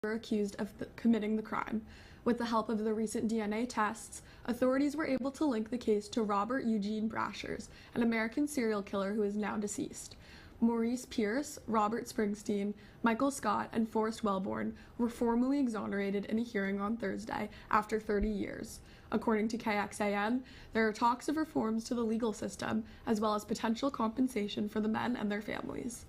were accused of committing the crime. With the help of the recent DNA tests, authorities were able to link the case to Robert Eugene Brashers, an American serial killer who is now deceased. Maurice Pierce, Robert Springsteen, Michael Scott, and Forrest Wellborn were formally exonerated in a hearing on Thursday after 30 years. According to KXAN, there are talks of reforms to the legal system, as well as potential compensation for the men and their families.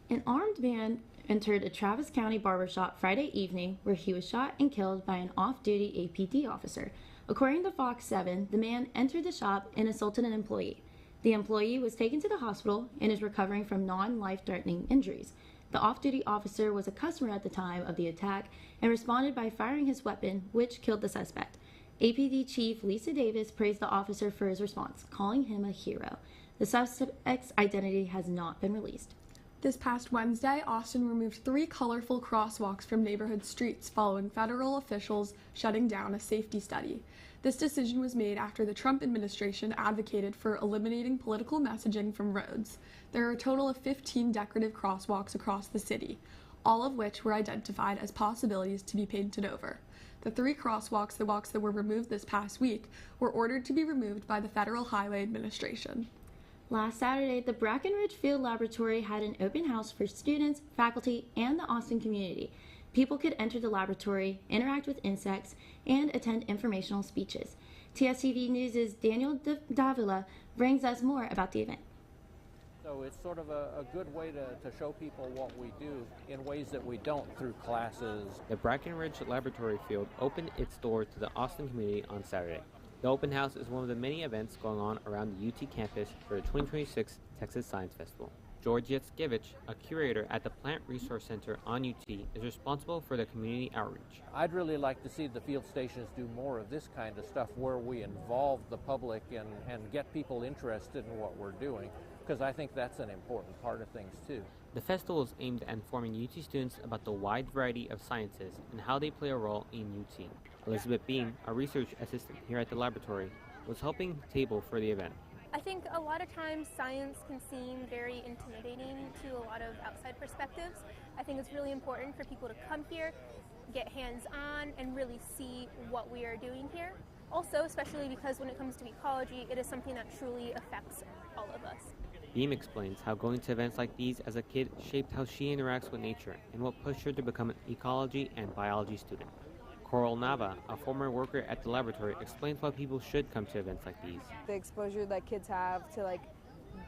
An armed man entered a Travis County barbershop Friday evening where he was shot and killed by an off-duty APD officer. According to Fox 7, the man entered the shop and assaulted an employee. The employee was taken to the hospital and is recovering from non-life-threatening injuries. The off-duty officer was a customer at the time of the attack and responded by firing his weapon, which killed the suspect. APD Chief Lisa Davis praised the officer for his response, calling him a hero. The suspect's identity has not been released. This past Wednesday, Austin removed 3 colorful crosswalks from neighborhood streets following federal officials shutting down a safety study. This decision was made after the Trump administration advocated for eliminating political messaging from roads. There are a total of 15 decorative crosswalks across the city, all of which were identified as possibilities to be painted over. The 3 crosswalks, the walks that were removed this past week, were ordered to be removed by the Federal Highway Administration. Last Saturday, the Brackenridge Field Laboratory had an open house for students, faculty, and the Austin community. People could enter the laboratory, interact with insects, and attend informational speeches. TSTV News' Daniel Davila brings us more about the event. So it's sort of a good way to show people what we do in ways that we don't through classes. The Brackenridge Laboratory Field opened its doors to the Austin community on Saturday. The open house is one of the many events going on around the UT campus for the 2026 Texas Science Festival. George Yaskevich, a curator at the Plant Resource Center on UT, is responsible for the community outreach. I'd really like to see the field stations do more of this kind of stuff where we involve the public and get people interested in what we're doing, because I think that's an important part of things too. The festival is aimed at informing UT students about the wide variety of sciences and how they play a role in UT. Elizabeth Beam, a research assistant here at the laboratory, was helping table for the event. I think a lot of times science can seem very intimidating to a lot of outside perspectives. I think it's really important for people to come here, get hands-on, and really see what we are doing here. Also, especially because when it comes to ecology, it is something that truly affects all of us. Beam explains how going to events like these as a kid shaped how she interacts with nature and what pushed her to become an ecology and biology student. Coral Nava, a former worker at the laboratory, explains why people should come to events like these. The exposure that kids have to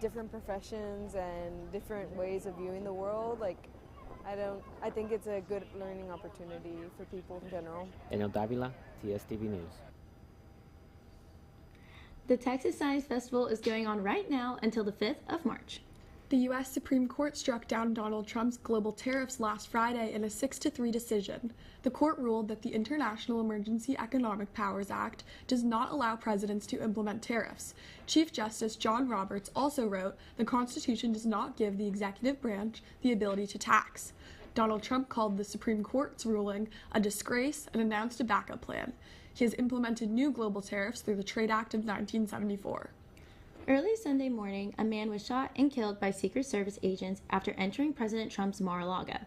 different professions and different ways of viewing the world, I think it's a good learning opportunity for people in general. Daniel Davila, TSTV News. The Texas Science Festival is going on right now until the 5th of March. The U.S. Supreme Court struck down Donald Trump's global tariffs last Friday in a 6-3 decision. The court ruled that the International Emergency Economic Powers Act does not allow presidents to implement tariffs. Chief Justice John Roberts also wrote, "The Constitution does not give the executive branch the ability to tax." Donald Trump called the Supreme Court's ruling a disgrace and announced a backup plan. He has implemented new global tariffs through the Trade Act of 1974. Early Sunday morning, a man was shot and killed by Secret Service agents after entering President Trump's Mar-a-Lago.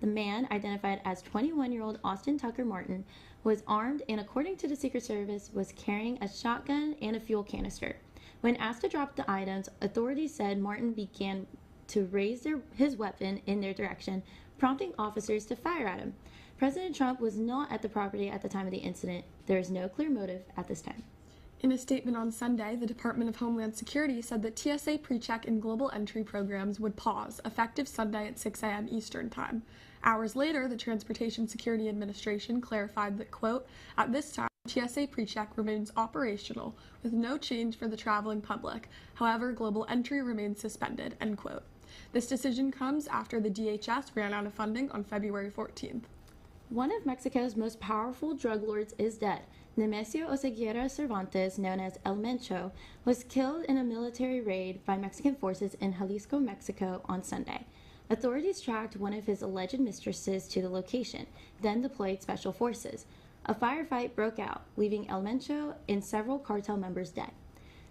The man, identified as 21-year-old Austin Tucker Martin, was armed and, according to the Secret Service, was carrying a shotgun and a fuel canister. When asked to drop the items, authorities said Martin began to raise his weapon in their direction, prompting officers to fire at him. President Trump was not at the property at the time of the incident. There is no clear motive at this time. In a statement on Sunday, the Department of Homeland Security said that TSA PreCheck and global entry programs would pause, effective Sunday at 6 a.m. Eastern Time. Hours later, the Transportation Security Administration clarified that, quote, "At this time, TSA PreCheck remains operational, with no change for the traveling public. However, global entry remains suspended," end quote. This decision comes after the DHS ran out of funding on February 14th. One of Mexico's most powerful drug lords is dead. Nemesio Oseguera Cervantes, known as El Mencho, was killed in a military raid by Mexican forces in Jalisco, Mexico on Sunday. Authorities tracked one of his alleged mistresses to the location, then deployed special forces. A firefight broke out, leaving El Mencho and several cartel members dead.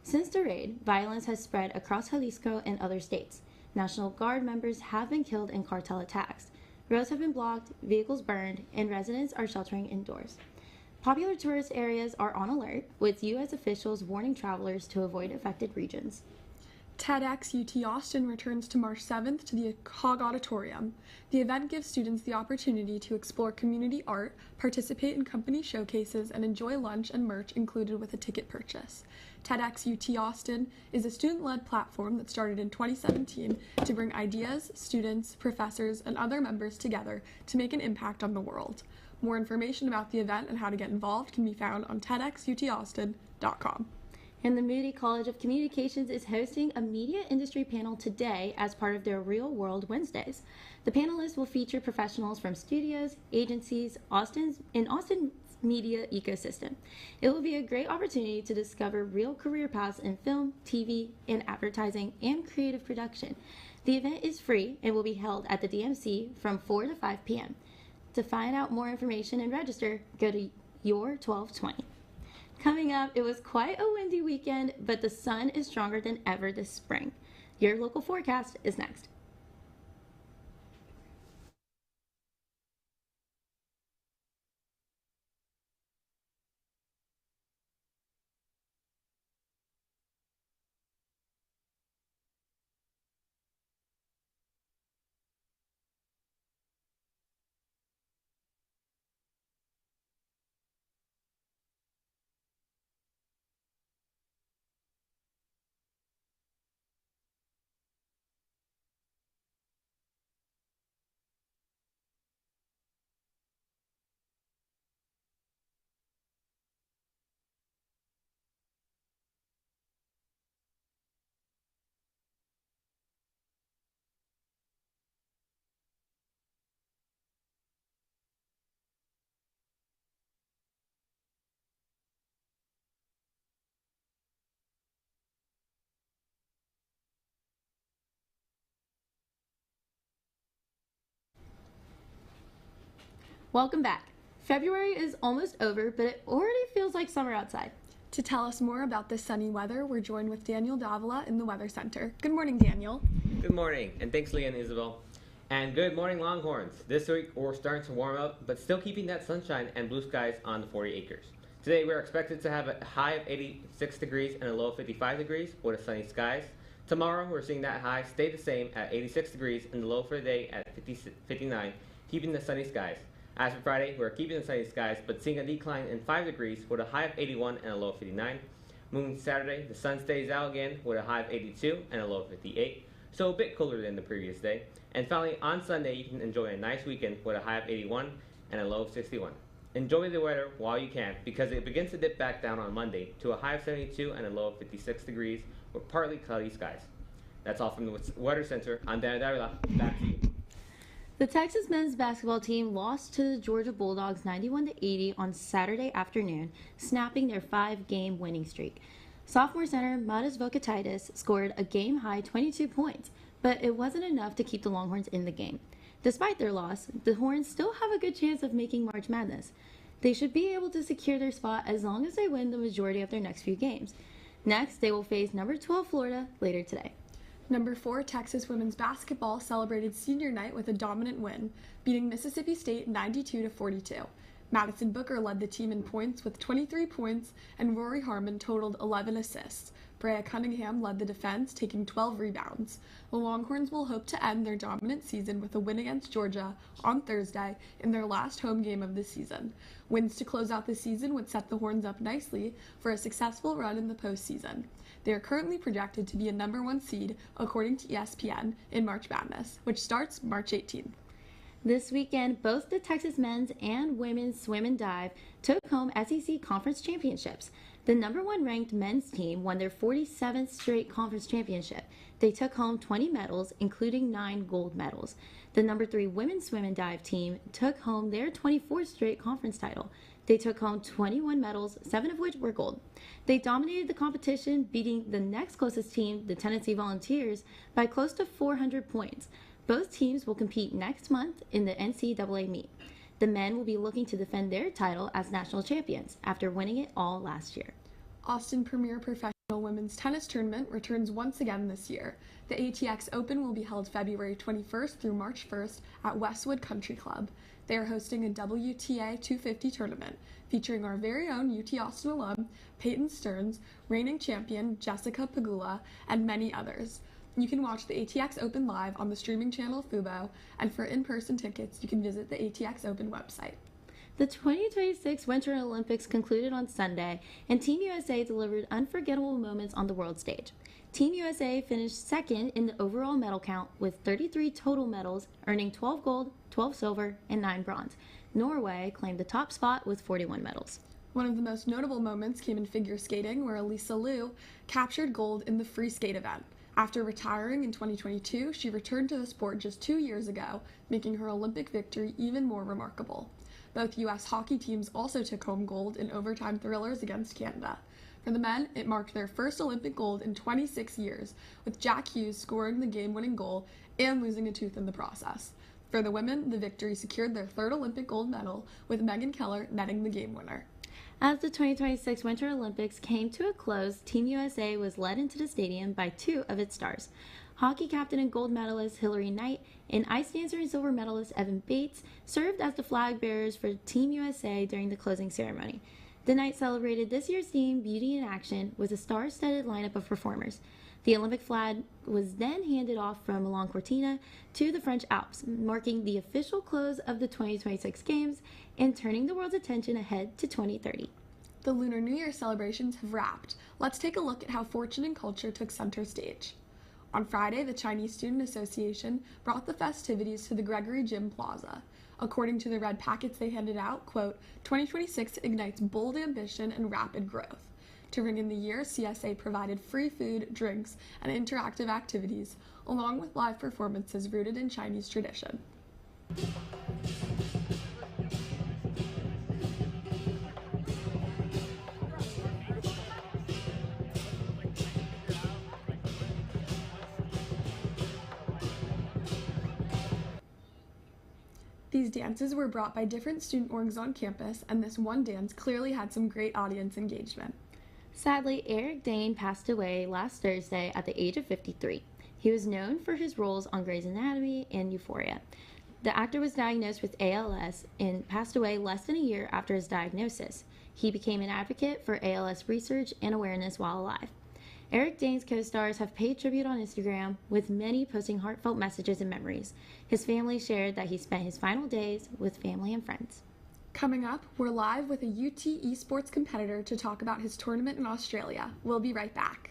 Since the raid, violence has spread across Jalisco and other states. National Guard members have been killed in cartel attacks. Roads have been blocked, vehicles burned, and residents are sheltering indoors. Popular tourist areas are on alert, with U.S. officials warning travelers to avoid affected regions. TEDx UT Austin returns to March 7th to the Hogg Auditorium. The event gives students the opportunity to explore community art, participate in company showcases, and enjoy lunch and merch included with a ticket purchase. TEDx UT Austin is a student-led platform that started in 2017 to bring ideas, students, professors, and other members together to make an impact on the world. More information about the event and how to get involved can be found on TEDxUTAustin.com. And the Moody College of Communications is hosting a media industry panel today as part of their Real World Wednesdays. The panelists will feature professionals from studios, agencies, Austin's media ecosystem. It will be a great opportunity to discover real career paths in film, TV, and advertising, and creative production. The event is free and will be held at the DMC from 4 to 5 p.m. To find out more information and register, go to Your 1220. Coming up, it was quite a windy weekend, but the sun is stronger than ever this spring. Your local forecast is next. Welcome back. February is almost over, but it already feels like summer outside. To tell us more about this sunny weather, we're joined with Daniel Davila in the Weather Center. Good morning, Daniel. Good morning, and thanks, Leah and Isabel. And good morning, Longhorns. This week, we're starting to warm up, but still keeping that sunshine and blue skies on the 40 acres. Today, we're expected to have a high of 86 degrees and a low of 55 degrees with a sunny skies. Tomorrow, we're seeing that high stay the same at 86 degrees and the low for the day at 59, keeping the sunny skies. As for Friday, we're keeping the sunny skies, but seeing a decline in 5 degrees with a high of 81 and a low of 59. Moving to Saturday, the sun stays out again with a high of 82 and a low of 58, so a bit cooler than the previous day. And finally, on Sunday, you can enjoy a nice weekend with a high of 81 and a low of 61. Enjoy the weather while you can, because it begins to dip back down on Monday to a high of 72 and a low of 56 degrees with partly cloudy skies. That's all from the Weather Center. I'm Daniel Davila. Back to you. The Texas men's basketball team lost to the Georgia Bulldogs 91-80 on Saturday afternoon, snapping their 5-game winning streak. Sophomore center Matas Vokatitis scored a game-high 22 points, but it wasn't enough to keep the Longhorns in the game. Despite their loss, the Horns still have a good chance of making March Madness. They should be able to secure their spot as long as they win the majority of their next few games. Next, they will face number 12 Florida later today. Number 4, Texas women's basketball celebrated senior night with a dominant win, beating Mississippi State 92-42. Madison Booker led the team in points with 23 points, and Rory Harmon totaled 11 assists. Brea Cunningham led the defense, taking 12 rebounds. The Longhorns will hope to end their dominant season with a win against Georgia on Thursday in their last home game of the season. Wins to close out the season would set the Horns up nicely for a successful run in the postseason. They are currently projected to be a number 1 seed, according to ESPN, in March Madness, which starts March 18th. This weekend, both the Texas men's and women's swim and dive took home SEC conference championships. The number 1 ranked men's team won their 47th straight conference championship. They took home 20 medals, including 9 gold medals. The number 3 women's swim and dive team took home their 24th straight conference title. They took home 21 medals, 7 of which were gold. They dominated the competition, beating the next closest team, the Tennessee Volunteers, by close to 400 points. Both teams will compete next month in the NCAA meet. The men will be looking to defend their title as national champions after winning it all last year. Austin Premier Professional Women's tennis tournament returns once again this year. The ATX Open will be held February 21st through March 1st at Westwood Country Club. They are hosting a WTA 250 tournament featuring our very own UT Austin alum, Peyton Stearns, reigning champion Jessica Pegula, and many others. You can watch the ATX Open live on the streaming channel Fubo, and for in-person tickets, you can visit the ATX Open website. The 2026 Winter Olympics concluded on Sunday, and Team USA delivered unforgettable moments on the world stage. Team USA finished second in the overall medal count with 33 total medals, earning 12 gold, 12 silver, and 9 bronze. Norway claimed the top spot with 41 medals. One of the most notable moments came in figure skating, where Elisa Liu captured gold in the free skate event. After retiring in 2022, she returned to the sport just 2 years ago, making her Olympic victory even more remarkable. Both U.S. hockey teams also took home gold in overtime thrillers against Canada. For the men, it marked their first Olympic gold in 26 years, with Jack Hughes scoring the game-winning goal and losing a tooth in the process. For the women, the victory secured their third Olympic gold medal, with Megan Keller netting the game winner. As the 2026 Winter Olympics came to a close, Team USA was led into the stadium by 2 of its stars. Hockey captain and gold medalist Hillary Knight and ice dancer and silver medalist Evan Bates served as the flag bearers for Team USA during the closing ceremony. The night celebrated this year's theme, Beauty in Action, with a star-studded lineup of performers. The Olympic flag was then handed off from Milan Cortina to the French Alps, marking the official close of the 2026 Games and turning the world's attention ahead to 2030. The Lunar New Year celebrations have wrapped. Let's take a look at how fortune and culture took center stage. On Friday, the Chinese Student Association brought the festivities to the Gregory Gym Plaza. According to the red packets they handed out, quote, 2026 ignites bold ambition and rapid growth. To ring in the year, CSA provided free food, drinks, and interactive activities, along with live performances rooted in Chinese tradition. These dances were brought by different student orgs on campus, and this one dance clearly had some great audience engagement. Sadly, Eric Dane passed away last Thursday at the age of 53. He was known for his roles on Grey's Anatomy and Euphoria. The actor was diagnosed with ALS and passed away less than a year after his diagnosis. He became an advocate for ALS research and awareness while alive. Eric Dane's co-stars have paid tribute on Instagram, with many posting heartfelt messages and memories. His family shared that he spent his final days with family and friends. Coming up, we're live with a UT esports competitor to talk about his tournament in Australia. We'll be right back.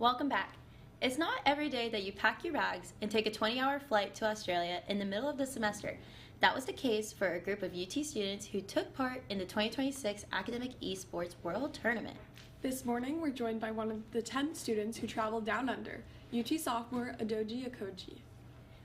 Welcome back. It's not every day that you pack your bags and take a 20-hour flight to Australia in the middle of the semester. That was the case for a group of UT students who took part in the 2026 Academic Esports World Tournament. This morning, we're joined by one of the 10 students who traveled down under, UT sophomore Adoji Akoji.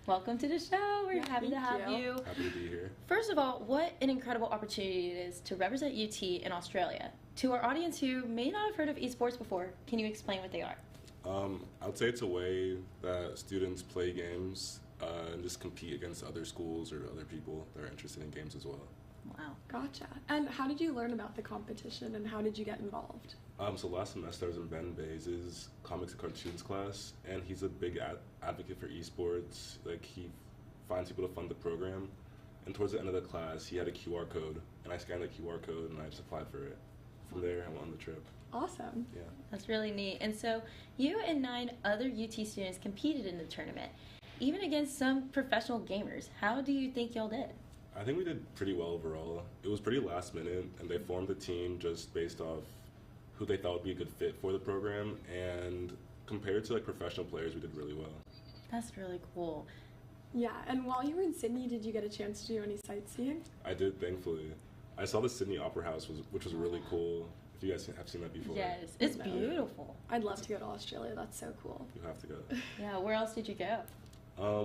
Welcome to the show. We're happy to have you. Happy to be here. First of all, what an incredible opportunity it is to represent UT in Australia. To our audience who may not have heard of esports before, can you explain what they are? I would say it's a way that students play games and just compete against other schools or other people that are interested in games as well. Wow. Gotcha. And how did you learn about the competition and how did you get involved? So last semester I was in Ben Bays' comics and cartoons class, and he's a big advocate for esports. Like, he finds people to fund the program. And towards the end of the class, he had a QR code, and I scanned the QR code and I just applied for it. From there, I went on the trip. Awesome. Yeah. That's really neat. And so you and 9 other UT students competed in the tournament, even against some professional gamers. How do you think y'all did? I think we did pretty well overall. It was pretty last minute, and they formed a team just based off who they thought would be a good fit for the program, and compared to like professional players, we did really well. That's really cool. Yeah, and while you were in Sydney, did you get a chance to do any sightseeing? I did, thankfully. I saw the Sydney Opera House, which was really cool. If you guys have seen that before. Yes, it's No. beautiful. I'd love to go to Australia. That's so cool. You have to go. Yeah, where else did you go?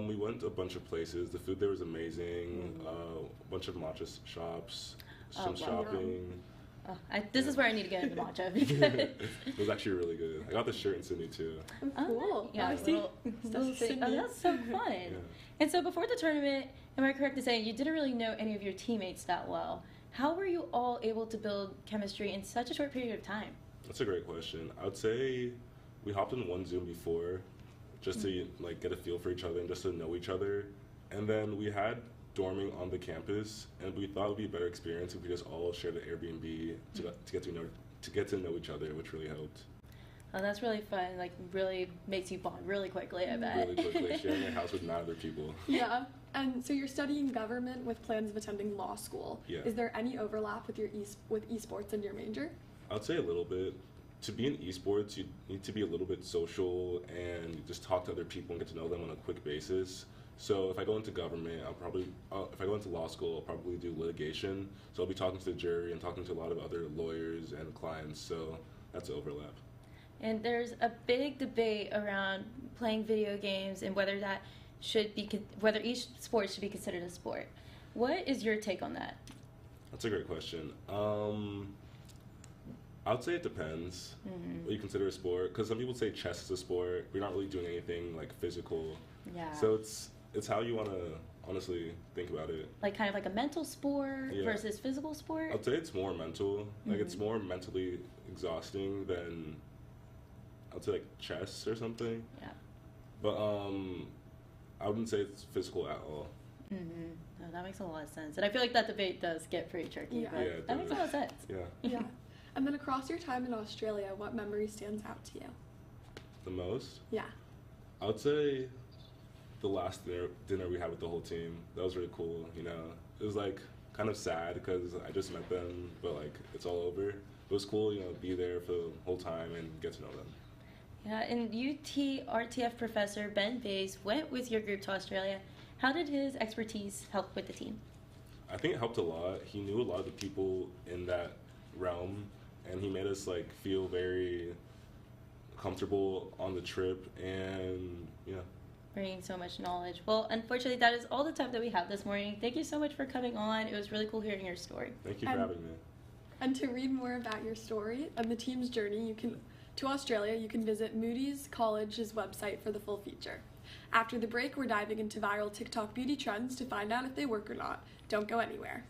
We went to a bunch of places. The food there was amazing. A bunch of matcha shops, some wow. shopping. This is where I need to get into matcha. It was actually really good. I got the shirt in Sydney too. Oh, cool. Yeah, I see. little city. Oh, that's so fun. Yeah. And so before the tournament, am I correct in saying you didn't really know any of your teammates that well? How were you all able to build chemistry in such a short period of time? That's a great question. I would say we hopped in one Zoom before just to like get a feel for each other and just to know each other. And then we had dorming on the campus, and we thought it would be a better experience if we just all shared an Airbnb to get to know each other, which really helped. Oh, that's really fun. Like, really makes you bond really quickly, I bet. Really quickly, sharing a house with 9 other people. Yeah. And so you're studying government with plans of attending law school. Yeah. Is there any overlap with your with esports and your major? I'd say a little bit. To be in esports, you need to be a little bit social and just talk to other people and get to know them on a quick basis. So if I go into government, if I go into law school, I'll probably do litigation. So I'll be talking to the jury and talking to a lot of other lawyers and clients. So that's an overlap. And there's a big debate around playing video games and whether that whether each sport should be considered a sport. What is your take on that? That's a great question. I would say it depends what you consider a sport, because some people say chess is a sport. We're not really doing anything like physical. Yeah. So it's how you want to honestly think about it. Like kind of like a mental sport Yeah. versus physical sport? I'd say it's more mental. Like it's more mentally exhausting than I'd say like chess or something. Yeah. But I wouldn't say it's physical at all. No, that makes a lot of sense. And I feel like that debate does get pretty tricky, Yeah. but Yeah, it that makes a lot of sense. Yeah. Yeah. And then across your time in Australia, what memory stands out to you? The most? Yeah. I would say the last dinner we had with the whole team. That was really cool, you know. It was like kind of sad because I just met them, but like it's all over. It was cool, you know, be there for the whole time and get to know them. Yeah, and UT RTF professor Ben Bays went with your group to Australia. How did his expertise help with the team? I think it helped a lot. He knew a lot of the people in that realm, and he made us like feel very comfortable on the trip, and yeah. Bringing so much knowledge. Well, unfortunately, that is all the time that we have this morning. Thank you so much for coming on. It was really cool hearing your story. Thank you for having me. And to read more about your story and the team's journey, to Australia, you can visit Moody's College's website for the full feature. After the break, we're diving into viral TikTok beauty trends to find out if they work or not. Don't go anywhere.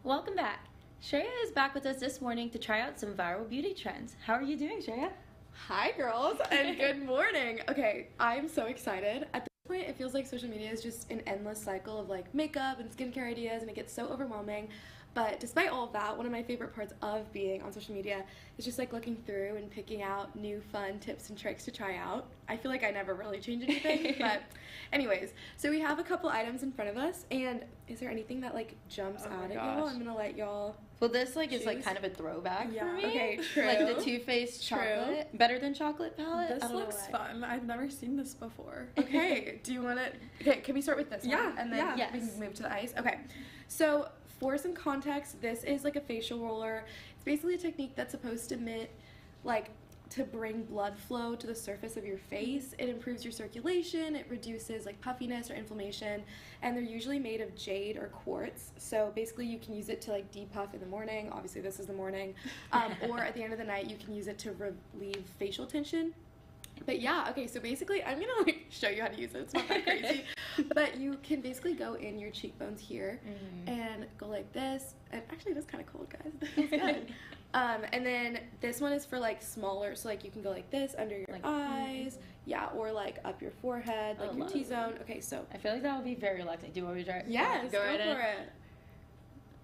Welcome back. Shreya is back with us this morning to try out some viral beauty trends. How are you doing, Shreya? Hi, girls, and good morning. Okay, I'm so excited. At this point, it feels like social media is just an endless cycle of like makeup and skincare ideas, and it gets so overwhelming. But despite all of that, one of my favorite parts of being on social media is just like looking through and picking out new fun tips and tricks to try out. I feel like I never really change anything, but anyways, so we have a couple items in front of us, and is there anything that like jumps out at y'all? I'm gonna let y'all. Well, this like is like choose. kind of a throwback for me. Okay, true. Like the Too Faced chocolate, better than chocolate palette. This I don't know looks why. fun. I've never seen this before. Okay, do you want to? Okay, can we start with this one? Yeah, And then yeah. we Yes. can move to the ice. Okay, so for some context, this is like a facial roller. It's basically a technique that's supposed to to bring blood flow to the surface of your face. It improves your circulation, it reduces like puffiness or inflammation, and they're usually made of jade or quartz. So basically you can use it to like depuff in the morning, obviously this is the morning, or at the end of the night you can use it to relieve facial tension. But yeah, okay, so basically I'm gonna like show you how to use it. It's not that crazy. But you can basically go in your cheekbones here and go like this. And actually that's kind of cool, guys. It feels good. And then this one is for like smaller, so like you can go like this under your Like, eyes, yeah, or like up your forehead, like your love T-zone. Okay, so I feel like that would be very relaxing. Do you want me to try? yes, go right in. for it.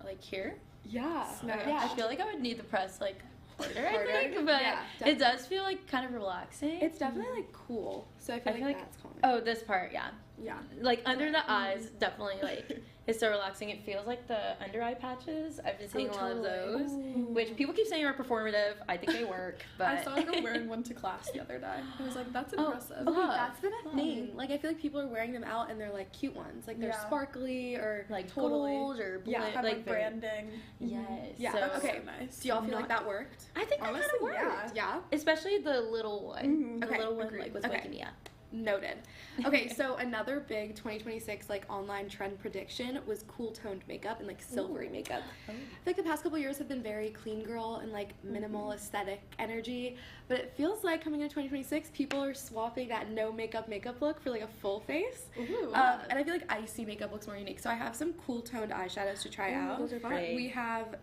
Like here? Yeah, Yeah. I feel like I would need the press like harder, Harder? I think, but Yeah, it does feel like kind of relaxing. it's definitely like cool. So I feel like that's calming. Oh, this part, yeah. Yeah. Like under the eyes, definitely like it's so relaxing. It feels like the under eye patches. I've been seeing a lot of those, which people keep saying are performative. I think they work, but I saw a girl wearing one to class the other day. I was like, that's impressive. Okay, Love. that's the thing. Like, I feel like people are wearing them out and they're like cute ones. Like, they're Yeah. sparkly or like Totally. gold or blue, Yeah, have like very- branding. Yes. Yeah, So, okay. So nice. Do y'all feel like that worked? I think that kind Honestly, of worked. yeah. Yeah. Especially the little one. The Okay, little one agreed. like was Okay. waking me up. Noted. Okay, so another big 2026 like online trend prediction was cool toned makeup and like silvery makeup. I feel like the past couple years have been very clean girl and like minimal aesthetic energy, but it feels like coming into 2026, people are swapping that no makeup look for like a full face. And I feel like icy makeup looks more unique. So I have some cool toned eyeshadows to try out. those are fun. We have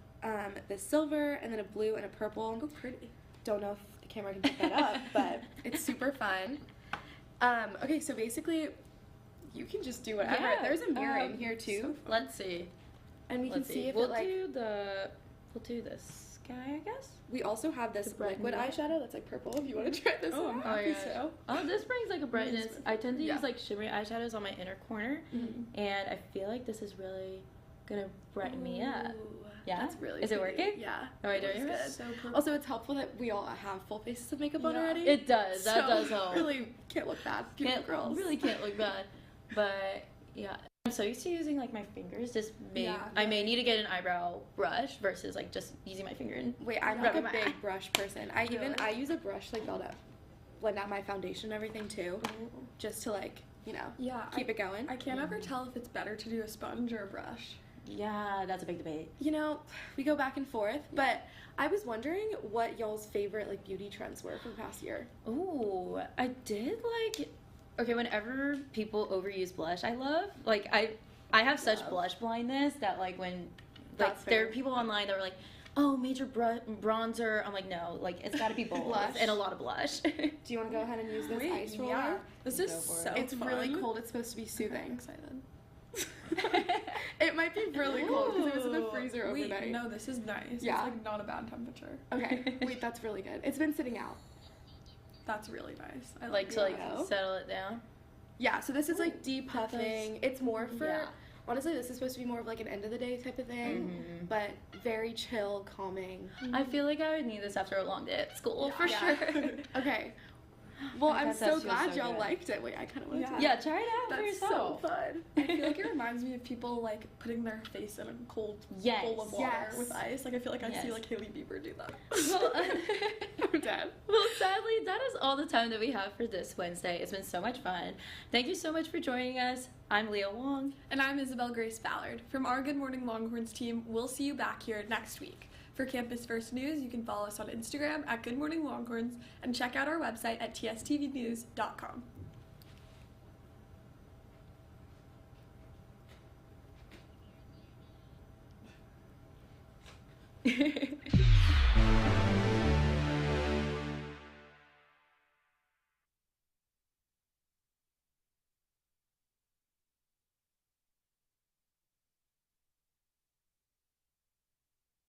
this silver and then a blue and a purple. Oh, pretty. Don't know if the camera can pick that up, but it's super fun. Okay, so basically, you can just do whatever. Yeah, There's a mirror in here too, Let's see. and we can Let's see see. if We'll it like. do this guy, I guess. We also have this brighten liquid it up. eyeshadow that's like purple. If you want to try this Oh, one. I'm Oh, happy yeah. so. Oh, this brings like a brightness. I tend to Yeah. use like shimmery eyeshadows on my inner corner, and I feel like this is really gonna brighten me up. Ooh, Yeah? That's really Is it pretty. working? Yeah. Am I it doing looks it? good. So pretty. Also, it's helpful that we all have full faces of makeup on Yeah. already. It does. That So, does help. Really can't look bad. Beautiful girls. Really can't look bad. But yeah. I'm so used to using like my fingers. Yeah, I may need to get an eyebrow brush versus like just using my finger and Wait, I'm Rub like a it big brush person. I use a brush to, like blend out my foundation and everything too, just to like Yeah, keep it going. I can't ever tell if it's better to do a sponge or a brush. yeah, that's a big debate. We go back and forth, but I was wondering what y'all's favorite like beauty trends were from the past year. Ooh, I did like. Okay, whenever people overuse blush, I love. Like I have such blush blindness that like when like That's there are fair. people online that were like, oh, major bronzer. I'm like, no, like it's got to be bold Blush. and a lot of blush. Do you want to go ahead and use this ice roller? Yeah. This is Go for it. so It's fun. really cold. It's supposed to be soothing. I'm excited. It might be really cold because it was in the Ooh. freezer Wait, overnight. no, this is nice. Yeah. It's like not a bad temperature. Okay, wait, that's really good. It's been sitting out. That's really nice. I like like to like Wow. settle it down. Yeah, so this is like depuffing. It's more for Yeah. honestly, this is supposed to be more of like an end of the day type of thing, but very chill, calming. I feel like I would need this after a long day at school for Yeah. sure. Okay. Well, My I'm God, so that feels glad so y'all good. liked it. Wait, I kind of want to. Yeah, try it out for That's yourself. so fun. I feel like it reminds me of people like putting their face in a cold Yes. bowl of water Yes. with ice. Like I feel like I Yes. see like Hailey Bieber do that. Well, I'm dead. well, sadly, that is all the time that we have for this Wednesday. It's been so much fun. Thank you so much for joining us. I'm Leah Wong. And I'm Isabel Grace Ballard. From our Good Morning Longhorns team, we'll see you back here next week. For Campus First News, you can follow us on Instagram at Good Morning Longhorns and check out our website at tstvnews.com.